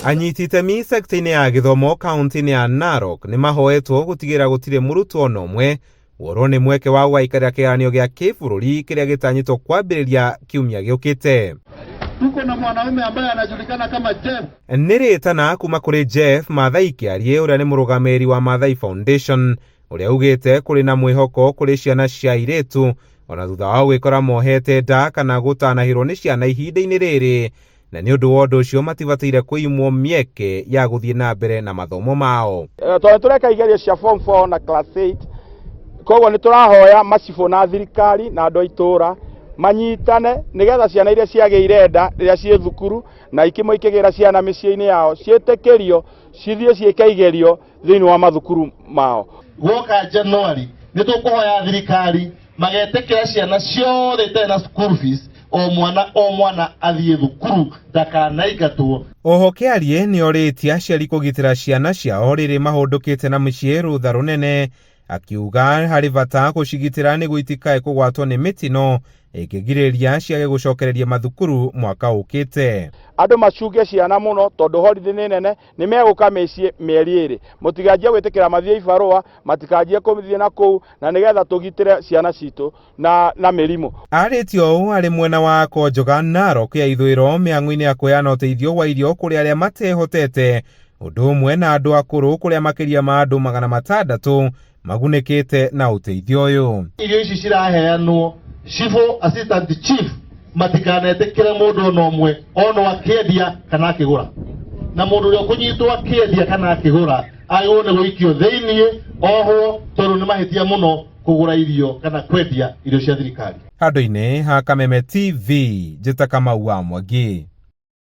Anyiti itemi sekta-ini ya githomo kaunti-ini ya Narok nimahoetwo gutigira gutiri murutwo umwe woro ni mweke wa gwikaria kigeranio gia kibururi kiria gitanyitwo kwambiriria kiumia giukite. Tuko na mwanaume ambaye anajulikana kama Jeff. Niritana kuma kuri Jeff Maathai Akiaria uria ni murugamiriri wa Maathai Foundation uria ugite kuri na mwihoko kuri ciana cia iritu ona thutha wa gwikora mohete nda kana gutanahirwo ni ciana ihinda-ini riri, na ni undu wa undu ucio matibataire kuimwo mieke ya guthie na mbere na mathomo mao. Tondũ tureka igerio cia form 4 na class 8 koguo ni turahoya macibo na thirikari na andu aitura manyitane nigetha ciana iria ciageire nda riria cie thukuru na ikimo ikigira ciana micii-ini yao cietikirio cithie ciike igerio thiini wa mathukuru mao. Gwoka Januari ni tukuhoya thirikari magetekera ciana ciothe itena school fees o mwana athie thukuru ndakanaingatwo. Oho Akiaria ni oritie aciari kugitira ciana ciao riri mahundukite na micii rutha runene, akiuga hari bata gucigitira niguo itikae kugwatwo ni mitino ikigiriria ciage gucokereria mathukuru mwaka ukite. Andu macunge ciana muno tondu holiday ni nene ni meguka micii mieri iri, mutiganjie gwitikira mathie ibarua matikanjie kumithie na kuu na nigetha tugitire ciana citu na mirimu. Aritio ari mwena wa Konjoga Narok ya ithwiro miang'o-ini ya kuheana uteithio wa irio kuri aria matehotete, undu umwe na andu akuru kuria makiria ma andu 600 magunikite na uteithio uyu. Irio ici ciraheanwo civil assistant chief matikanetekere mundu no umwe ono akiendia kana akigura, na mundu uria kunyitwo akiendia kana akigura agone gwikio thiini oho tondu ni mahitia muno kugura irio kana kwendia irio cia thirikari. Handu-ini ha Kameme TV, Njita Kamau wa Mwangi.